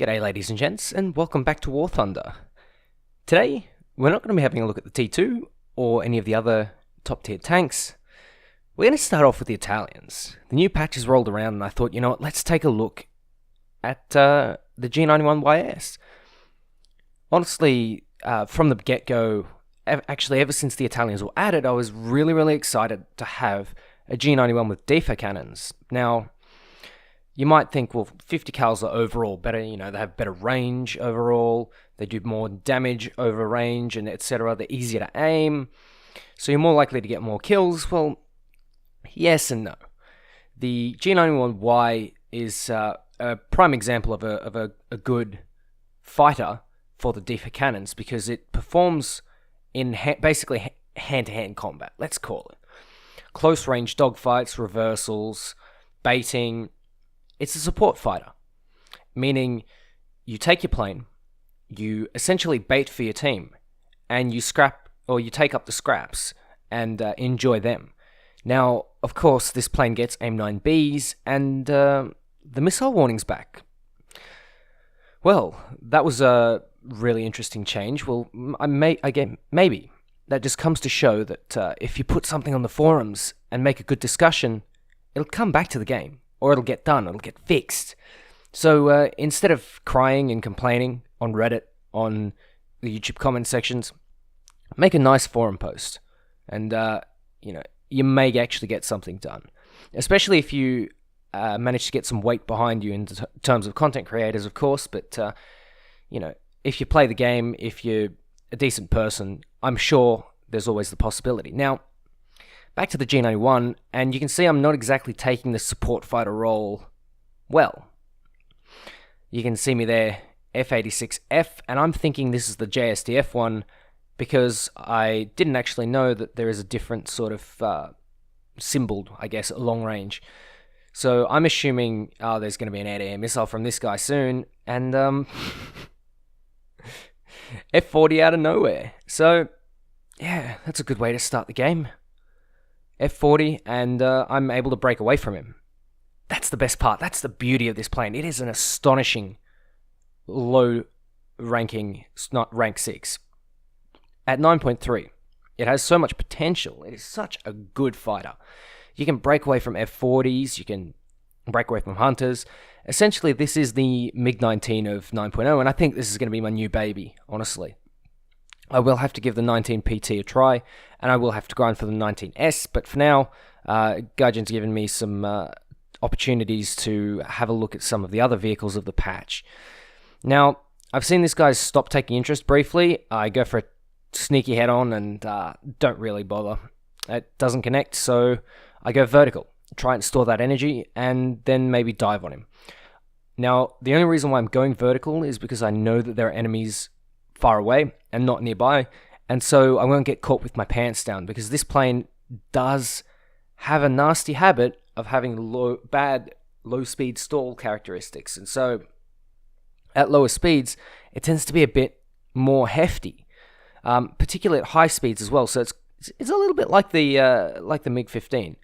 G'day ladies and gents, and welcome back to War Thunder. Today, we're not going to be having a look at the T-2 or any of the other top tier tanks. We're going to start off with the Italians. The new patch has rolled around and I thought, you know what, let's take a look at the G.91 Ys. Honestly, from the get-go, actually ever since the Italians were added, I was really excited to have a G91 with defa cannons. Now, you might think, well, 50 cals are overall better, they have better range overall, they do more damage over range, and etc. They're easier to aim, so you're more likely to get more kills. Well, yes and no. The G91Y is a prime example of a good fighter for the defa cannons because it performs in basically hand-to-hand combat, let's call it. Close range dogfights, reversals, baiting. It's a support fighter, meaning you take your plane, you essentially bait for your team, and you scrap, or you take up the scraps and enjoy them. Now, of course, this plane gets AIM-9Bs, and the missile warning's back. Well, that was a really interesting change. Well, maybe that just comes to show that if you put something on the forums and make a good discussion, it'll come back to the game. Or it'll get done, it'll get fixed. So instead of crying and complaining on Reddit, on the YouTube comment sections, make a nice forum post. And, you may actually get something done. Especially if you manage to get some weight behind you in terms of content creators, of course. But, if you play the game, if you're a decent person, I'm sure there's always the possibility. Now, back to the G91, and you can see I'm not exactly taking the support fighter role well. You can see me there, F86F, and I'm thinking this is the JSDF one because I didn't actually know that there is a different sort of symbol, I guess, at long range. So I'm assuming there's going to be an air-to-air missile from this guy soon, and F40 out of nowhere. So, yeah, that's a good way to start the game. F40, and I'm able to break away from him. That's the best part. That's the beauty of this plane. It is an astonishing low ranking, not rank 6. At 9.3, it has so much potential. It is such a good fighter. You can break away from F40s, you can break away from Hunters. Essentially, this is the MiG-19 of 9.0, and I think this is going to be my new baby, honestly. I will have to give the 19PT a try, and I will have to grind for the 19S, but for now, Gaijin's given me some opportunities to have a look at some of the other vehicles of the patch. Now, I've seen this guy stop taking interest briefly. I go for a sneaky head-on and don't really bother. It doesn't connect, so I go vertical. Try and store that energy, and then maybe dive on him. Now, the only reason why I'm going vertical is because I know that there are enemies far away and not nearby, and so I won't get caught with my pants down because this plane does have a nasty habit of having low speed stall characteristics, and so at lower speeds it tends to be a bit more hefty, particularly at high speeds as well. So it's a little bit like the MiG-15.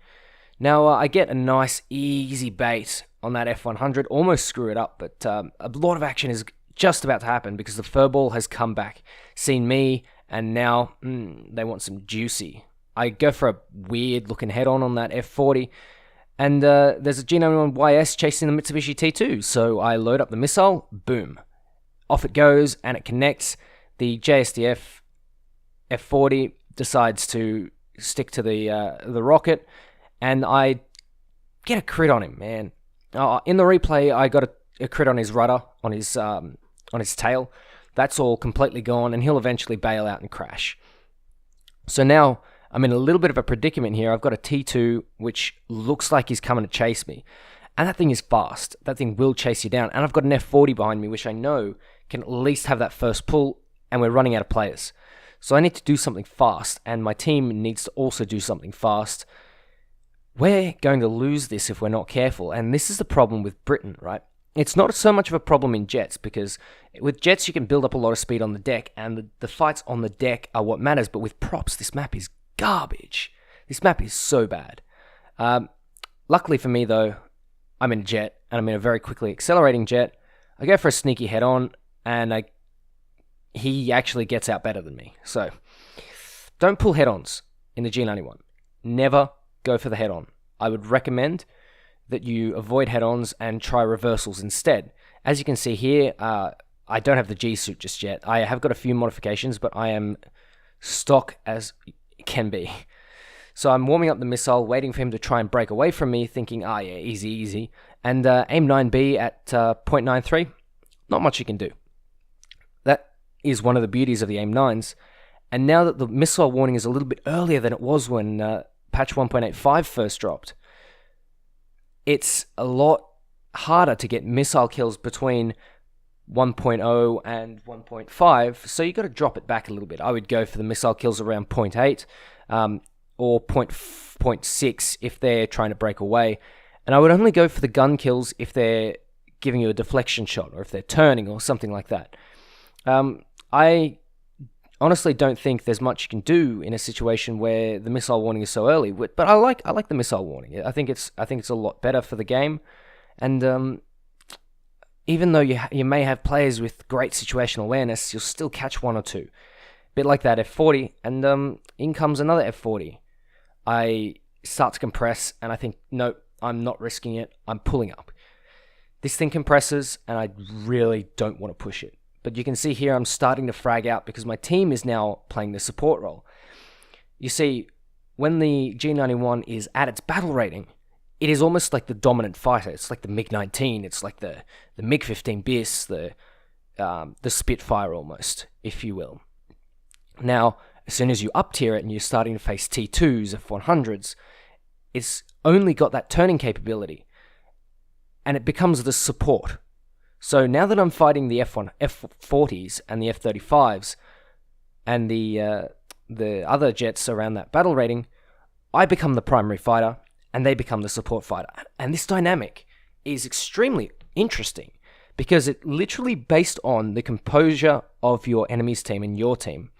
Now I get a nice easy bait on that F100, almost screw it up, but a lot of action is just about to happen because the furball has come back, seen me, and now they want some juicy. I go for a weird looking head-on that F40, and there's a G91 Ys chasing the Mitsubishi T2, so I load up the missile, boom. Off it goes, and it connects. The JSDF F40 decides to stick to the rocket, and I get a crit on him, man. In the replay, I got a crit on his rudder, on his tail. That's all completely gone, and he'll eventually bail out and crash. So now I'm in a little bit of a predicament here. I've got a T2 which looks like he's coming to chase me, and that thing is fast. That thing will chase you down, and I've got an F40 behind me which I know can at least have that first pull, and we're running out of players. So I need to do something fast, and my team needs to also do something fast. We're going to lose this if we're not careful, and this is the problem with Britain, right? It's not so much of a problem in jets, because with jets you can build up a lot of speed on the deck, and the fights on the deck are what matters, but with props, this map is garbage. This map is so bad. Luckily for me, though, I'm in a jet, and I'm in a very quickly accelerating jet. I go for a sneaky head-on, and he actually gets out better than me. So, don't pull head-ons in the G91. Never go for the head-on. I would recommend that you avoid head-ons and try reversals instead. As you can see here, I don't have the G suit just yet. I have got a few modifications, but I am stock as can be. So I'm warming up the missile, waiting for him to try and break away from me, thinking, yeah, easy, easy. And aim 9B at 0.93, not much you can do. That is one of the beauties of the aim 9s. And now that the missile warning is a little bit earlier than it was when patch 1.85 first dropped, it's a lot harder to get missile kills between 1.0 and 1.5, so you got to drop it back a little bit. I would go for the missile kills around 0.8 or 0.6 if they're trying to break away, and I would only go for the gun kills if they're giving you a deflection shot or if they're turning or something like that. I honestly don't think there's much you can do in a situation where the missile warning is so early, but I like the missile warning. I think it's a lot better for the game, and even though you may have players with great situational awareness, you'll still catch one or two. Bit like that F40, and in comes another F40. I start to compress, and I think, nope, I'm not risking it. I'm pulling up. This thing compresses, and I really don't want to push it. But you can see here I'm starting to frag out because my team is now playing the support role. You see, when the G91 is at its battle rating, it is almost like the dominant fighter. It's like the MiG-19. It's like the MiG-15 bis, the Spitfire almost, if you will. Now, as soon as you up-tier it and you're starting to face T2s, F100s, it's only got that turning capability, and it becomes the support. So now that I'm fighting the F40s and the F35s and the other jets around that battle rating, I become the primary fighter, and they become the support fighter. And this dynamic is extremely interesting because it literally based on the composure of your enemy's team and your team,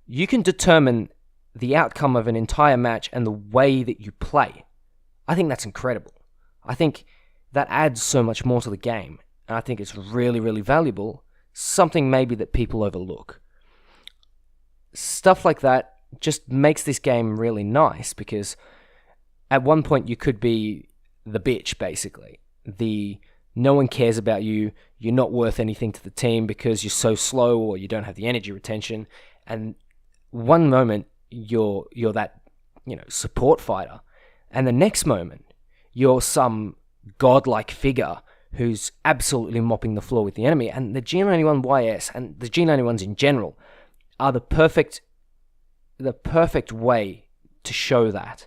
you can determine the outcome of an entire match and the way that you play. I think that's incredible. I think that adds so much more to the game, and I think it's really, really valuable, something maybe that people overlook. Stuff like that just makes this game really nice because at one point you could be the bitch, basically. No one cares about you, you're not worth anything to the team because you're so slow or you don't have the energy retention, and one moment you're that, support fighter, and the next moment you're some godlike figure who's absolutely mopping the floor with the enemy. And the G.91 Ys and the G.91s in general are the perfect way to show that.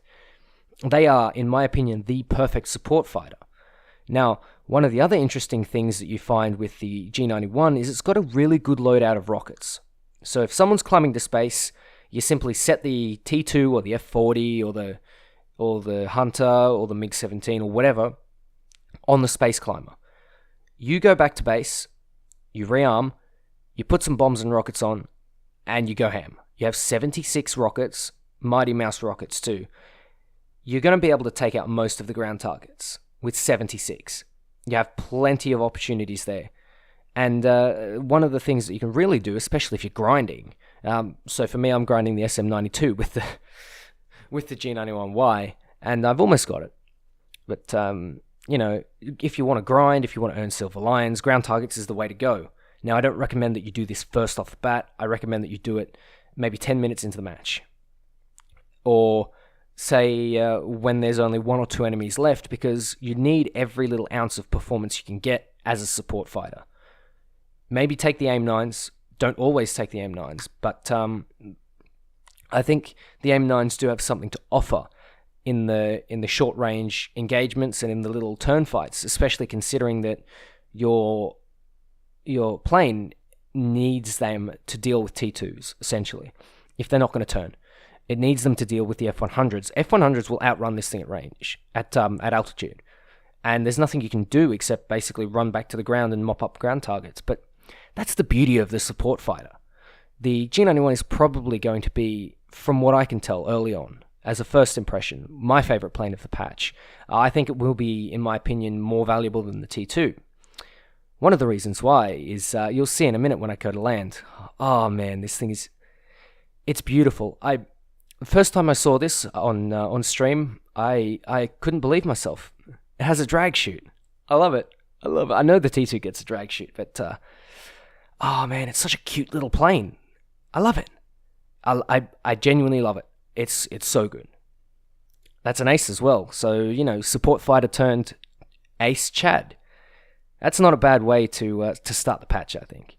They are, in my opinion, the perfect support fighter. Now, one of the other interesting things that you find with the G91 is it's got a really good loadout of rockets. So if someone's climbing to space, you simply set the T-2 or the F40 or the Hunter or the MiG-17 or whatever on the space climber. You go back to base, you rearm, you put some bombs and rockets on, and you go ham. You have 76 rockets, Mighty Mouse rockets too. You're going to be able to take out most of the ground targets with 76. You have plenty of opportunities there. And one of the things that you can really do, especially if you're grinding, so for me, I'm grinding the SM92 with the G91Y, and I've almost got it. But, if you want to grind, if you want to earn silver lions, ground targets is the way to go. Now, I don't recommend that you do this first off the bat. I recommend that you do it maybe 10 minutes into the match. Or say when there's only one or two enemies left, because you need every little ounce of performance you can get as a support fighter. Maybe take the aim 9s. Don't always take the aim 9s, but I think the aim 9s do have something to offer in the short range engagements and in the little turn fights, especially considering that your plane needs them to deal with T2s, essentially, if they're not going to turn. It needs them to deal with the F100s. F100s will outrun this thing at range, at altitude. And there's nothing you can do except basically run back to the ground and mop up ground targets. But that's the beauty of the support fighter. The G91 is probably going to be, from what I can tell early on, as a first impression, my favorite plane of the patch. I think it will be, in my opinion, more valuable than the T2. One of the reasons why is you'll see in a minute when I go to land. Oh man, this thing it's beautiful. The first time I saw this on stream, I couldn't believe myself. It has a drag chute. I love it. I love it. I know the T2 gets a drag chute, but oh man, it's such a cute little plane. I love it. I genuinely love it. It's so good. That's an ace as well. So, support fighter turned ace Chad. That's not a bad way to start the patch, I think.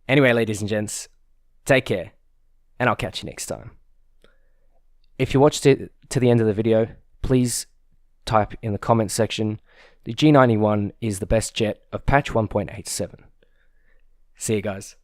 Anyway, ladies and gents, take care, and I'll catch you next time. If you watched it to the end of the video, please type in the comment section, the G.91 is the best jet of patch 1.87. See you guys.